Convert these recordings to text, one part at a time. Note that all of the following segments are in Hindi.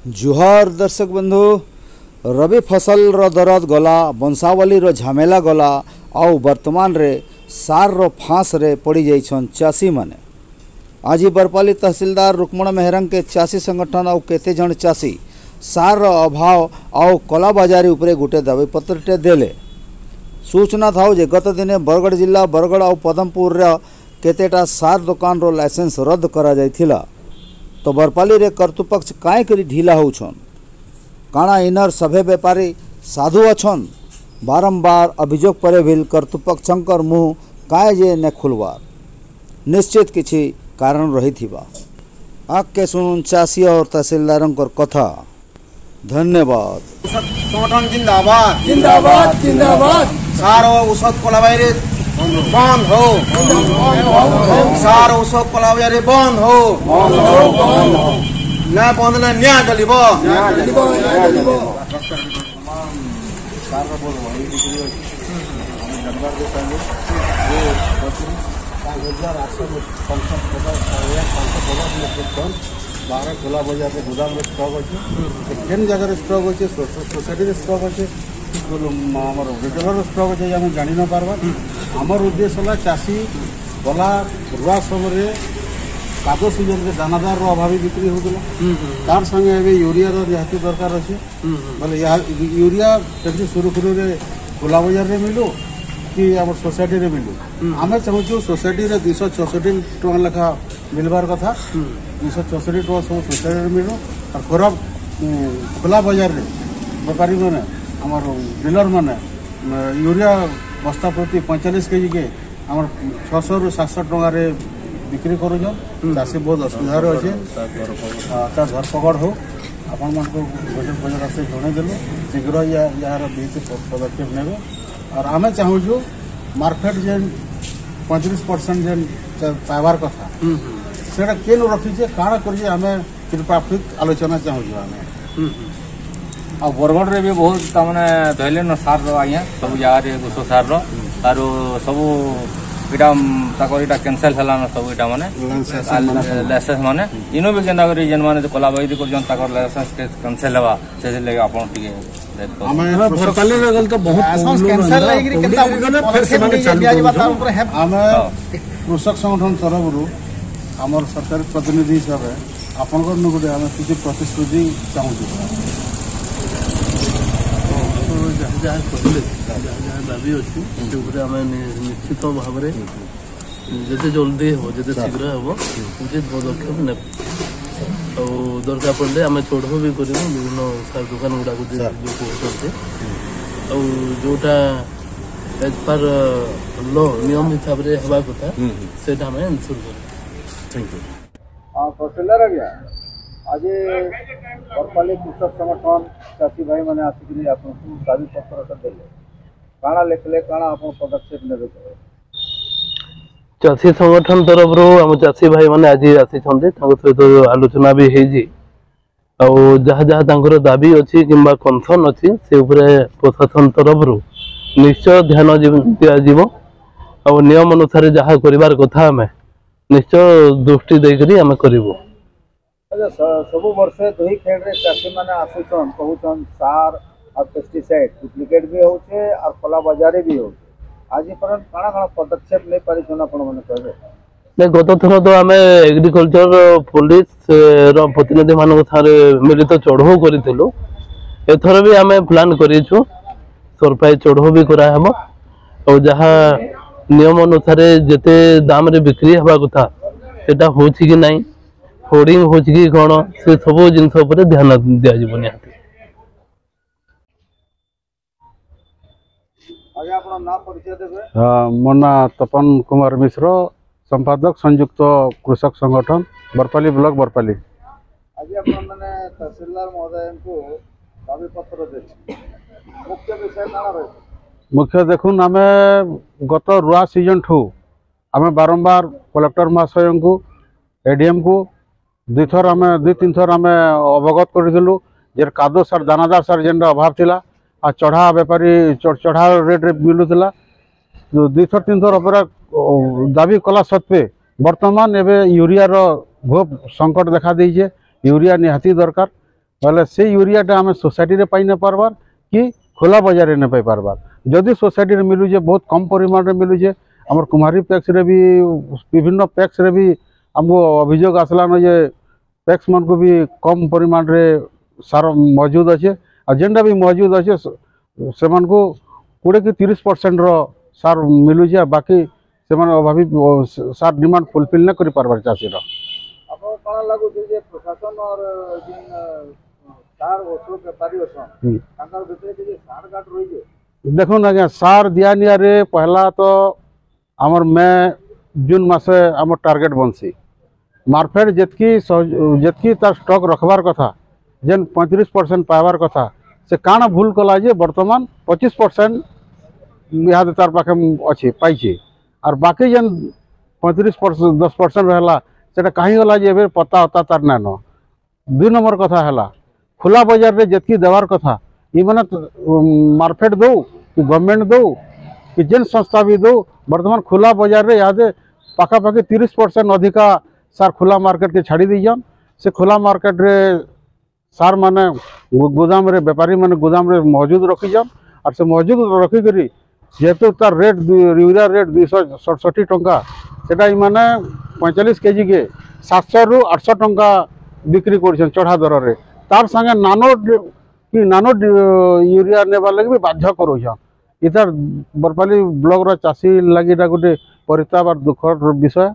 जुहार दर्शक बंधु रबी फसल रो दरद गला बंशावली रो झमेला गला आउ वर्तमान रे सार रो फांस रे पड़ी जाइछन चाषी माने। आज बरपाली तहसीलदार रुक्मण मेहरंग के चाषी संगठन आउ केते जन चाषी सार रो अभाव आउ कला बाजारी उपरे गुटे दाबी पत्रटे देले। सूचना था जे गत दिने बरगढ़ जिला बरगढ़ आउ पदमपुर रो केतेटा सार दुकान रो लाइसेंस रद्द करा जाइथिला। तो बरपाली रे कर्तृपक्ष काहे करी ढीला होउछन? काना इनर सभे व्यापारी साधु अछन? बारंबार अभियोग परे भी कर्तृपक्षंकर मुँह काहे जे ने खुलवार? निश्चित किछि कारण रही थिबा। आके सुनुन चाषी और तहसीलदारंकर कथा। धन्यवाद। संगठन जिंदाबाद जिंदाबाद जिंदाबाद। सार औषध कोलाबारी बंद हो, सार औषध कोलाबारी बंद हो, ना बंद ना न्याय चलिब। बाहर खोला बजार में गोदाम में स्टॉक अच्छे केन जगह स्टॉक अच्छे सोसाइटी स्टॉक अच्छे आमर रिटेलर स्टॉक अच्छे आम जानी न पार्बा। आमर उद्देश्य है चाषी गला रुआ समय कादो सीजन में दानादार अभावी बिक्री होता तार संगे यूरिया निहाती दरकार अच्छे बोले यूरिया केमती सुरुखुरु खोला बजार में मिलू कि आम सोसाइटी रे मिलू। आम चाहूँ सोसाइटी 264 टका लेखा मिलबार कथा 264 टका सब सोसाइटी मिलू और खराब खोला बजार में बेपारी मैंने आम डिलर मैंने यूरिया बस्ता प्रति 45 केजी के आम 600 ରୁ 700 टकर बिक्री कर चाषी बहुत असुविधार अच्छे तार धरपकड़ हो आपण मान बजट बजट आस जनईदेलु शीघ्र यार विहित पदक्षेप ने। और आम चाहूँ मार्केट जेन 35% जेन पाइबार कथा से केन रखीचे काण कर त्रिपाक्षिक आलोचना चाहूँ आ बरगढ़ रे भी बहुत तमने धैले न सार आज्ञा सब जगह ओष सार आर सब इटा ताकर इटा कैंसल हला न सब इटा माने लाइसेंस माने इनो भी केना करी जेन माने कोलाबाजी कर जन ताकर लाइसेंस के कैंसल हवा से लेके आपन टिके हमें बरपाली रे गल तो बहुत कैंसल लागिरी केता फिर से माने चालू बता ऊपर है। हम कृषक संगठन तरफ आमर सरकारी प्रतिनिधि हिसाब से आपनकर न गुटे हम किसी प्रतिश्रुति चाहूँ जहाँ कहले जहाँ दाबी अच्छी आम निश्चित भाव में जिते जल्दी हो जिते शीघ्र हम उचित पदक्षेप ने दरकार पड़े आम चढ़ भी कर विभिन्न सार दुकान गुड़ाक कहते जोटा एज पर लॉ नियम हिसाब से हवा कथा से आम एनश्योर कर। आज बरपाली कृषक संगठन चाषी भाई मैंने आसिक आपको दाबी पत्र देले काଣା लिखले काଣା आप पदक्षेप नेबे? चाषी संगठन तरफ आम चाषी भाई मैंने आज आसी सहित आलोचना भी जहाँ जहाँ दाबी अच्छी कि कनसर्न अच्छी से प्रशासन तरफ निश्चय ध्यान दिज्व और नियम अनुसार जहाँ कर कथा आम निश्चय दृष्टि देकर आम करूँ। सब वर्ष दुई खेल रे चाषी मैंने आसुचन कहूचन सार और पेस्टिसाइड डुप्लिकेट भी होचे और कला बाजारी भी होचे। आज पर काना काना पदक्षेप नहीं पारिछन आपण माने कहबे? नहीं गत थर तो आम एग्रीकल्चर पुलिस प्रतिनिधि मान मिलित चढ़ऊ करूँ एथर भी आम प्लान करूँ सरपाई चढ़ऊ भी कराहब और जहाँ नियम अनुसार जिते दाम रे बिक्री हवा कथा सेटा होछि कि नहीं होर्डिंग हो कौन से सब जिन ध्यान दिज्व निहाती। मो ना तपन कुमार मिश्र संपादक संयुक्त कृषक संगठन बरपाली ब्लॉक बरपाली। आज मैंने तहसीलदार महोदय को दाबी पत्र दे मुख्य विषय काना रही? मुख्य देखुन आम गत रुआ सीजन ठू आम बारंबार कलेक्टर महाशय को एडीएम को दुई थर आम दुई तीन थर आम अवगत करूँ जे कादो सार दानादार सार जेन अभाव थिला आ चढ़ा बेपारी चढ़ा रेट रे मिलूला दुई थर तीन थर अपरा दाबी कला सत्वे बर्तमान एवं यूरिया बहुत संकट देखा देजे यूरिया निहाती दरकार बोले से यूरियाटा आम सोसाइटी रे पाई न पारबार कि खोला बाजार रे न पाई पारबार। जदि सोसाइटी रे मिलुचे बहुत कम परिमाण रे मिलुचे। आमर कुम्हारी पैक्स रे भी विभिन्न पैक्स रे भी हमको अभियोग आसलान जे पैक्स मन को भी कम परिमाण रे सार मौजूद अच्छे और जेनटा भी मौजूद अच्छे से मन को 20 कि 30% रो सार मिलुचे बाकी से अभावी सार डिमांड फुलफिल न कर पारबार चाषी रो। आपको कौन लागू जे प्रशासन और जिन सार ओसो व्यापारी असन तांकर भितरे जे सार काट रही जे देखो ना आज्ञा सार दिया निया रे पहला तो आमर मई जून मासे आमर टार्गेट बनसी मार्केट जितकी तार स्टॉक रखबार कथा जेन 35% पाइबार कथा से काना भूल कला जे वर्तमान 25% यहाँ तार पाखे अच्छे पाई और बाकी जेन 35% 10% रहला सेटा कहीं गला जे एबे पता होता तार नान। 2 नंबर कथा है खुला बाजार रे जितकी देवार कथा ये मैंने मार्केट दो कि गवर्नमेंट दो कि जेन संस्था भी दो वर्तमान खुला बाजार रे यादे पाखापाखि 30% अधिका सार खुला मार्केट के छाड़ी दीजन। से खुला मार्केट रे सार माने गोदाम रे व्यापारी माने गोदाम रे मौजूद रखीजन और से मौजूद रखिकी जेहेतु तार रेट यूरिया रेट 267 टंका सेटा माने 45 केजी के 700 रु 800 टंका बिक्री कर चढ़ा दर रे तार संगे नानो यूरिया नेबार लगे भी बाध्य करोछन। इतार बरपाली ब्लॉक रो चाषी लगी गोटे परिताप और दुखर विषय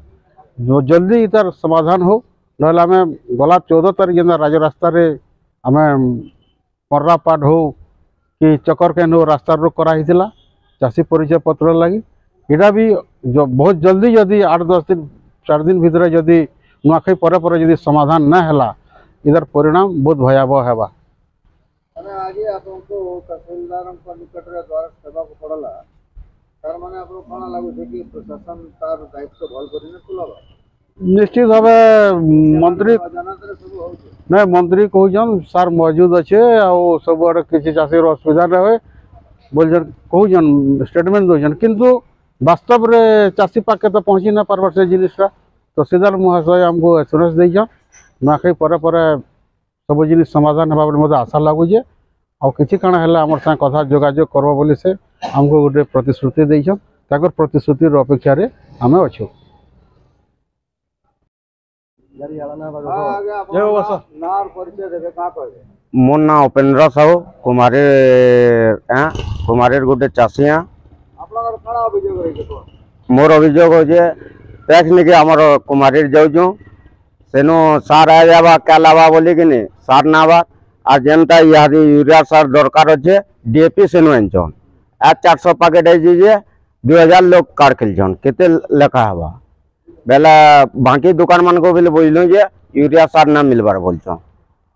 जो जल्दी इतार समाधान हो ना आम गला 14 तारीख जेना राजरास्ता रे आम पर्रापाट हो कि चकर कैन हो रास्ता रोक कराइला चाषी परिचय पत्र लगी इटा भी जो बहुत जल्दी जदि 8-10 दिन 4 दिन भितर जदि नुआखाई पर जदि समाधान न है इधर परिणाम बहुत भयावह है। आगे आपको तहसीलदार निकट रे द्वारा सेवा को पड़ला तार माने आपको कोन लागु जे कि प्रशासन तार दायित्व भल करिने तुलबा निश्चित भाव मंत्री नहीं मंत्री कहन सार मौजूद अच्छे आ सब आड़े किसी चाषी असुविधा न हो बोल कहन स्टेटमेंट दौन किंतु वास्तव रे चाषी पाखे तो पहुँची ना पार्बार से जिनिसटा तहसीलदार महाशय आमको एश्योरेंस देछन नुआखाई पर सब जिन समाधान होगा मत आशा लगुचे आउ कि काण है आम साथ कथा जोगाजोग करब बोली से आमको गोटे प्रतिश्रुति देछन ताकर प्रतिश्रुतिर अपेक्षा रे आम अच्छु। मोर ना उपेन्द्र साहू कुमारी गोटे चाषी हाँ मोर अभियोग हो टैक्स नहीं आमर कुमारी जाऊँ सेनु सार आ जावा क्या लावा बोली कि सार ना आवा और जेनता इहादी यूरिया सार दरकार अच्छे डीएपी सेनु आनछन आ 400 पैकेट है 2000 लोग कार्ड खेलछन केते लेखा हवा बेला बाकी दुकान मान को बुझलु जे यूरिया सार ना मिलबार बोलछन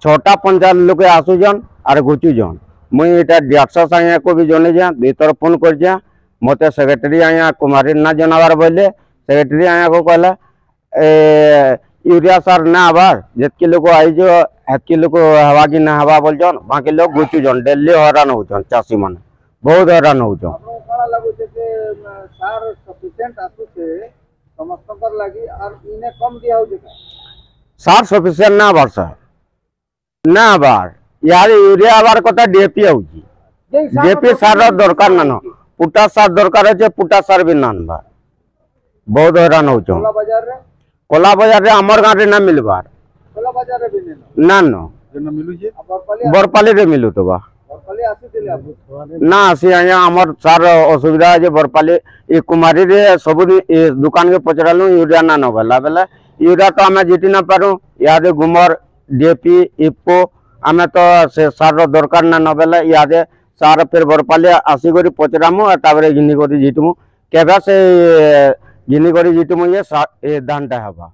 6टा पंचायत लोग आसुछन और घुचुछन मुई एटा डीएफओ साया को भी जने जा 2 थर फोन कर मते सेक्रेटरी आया कुमारी ना जनाबार बोले सेक्रेटरी आया को कहला यूरिया सार ना आबार जितकी लोग आई जो हेतकी लोग हवा कि ना हवा बोलछन बाकी लोग घुचुछन डेली हैरान होछन चाषी मन बहुत हैरान होछन। कोन लागु जे कि सार सफिशिएंट आसुचे समस्त पर लागि और इने कम दिया हो जे सार सफिशिएंट ना आबार सर ना आबार यार यूरिया आबार कथा डीएपी आउची डीएपी सार दरकार ना पुटा सार दरकार है पुटा सार भी ना आनबार बहुत हैरान होछन। कोला बाजार रे हमर गाँव रे ना मिलबार कोला बाजार रे भी ना न बरपाली रे मिलु तो बा ना आसी आया हमर सार असुविधा है बरपाली ये कुमारी रे सब दुकान के पचरालु यूरिया ना न गला बेले यूरिया तो आम जीति ना पारू यादे गुमर डीएपी इफको आम तो से सार दरकार ना न बेले यादे सार फिर बरपाली आसिक पचरामु तापर घिनी कर जीतमु केबे से घिनी कर जीतमु ये धानटा हवा।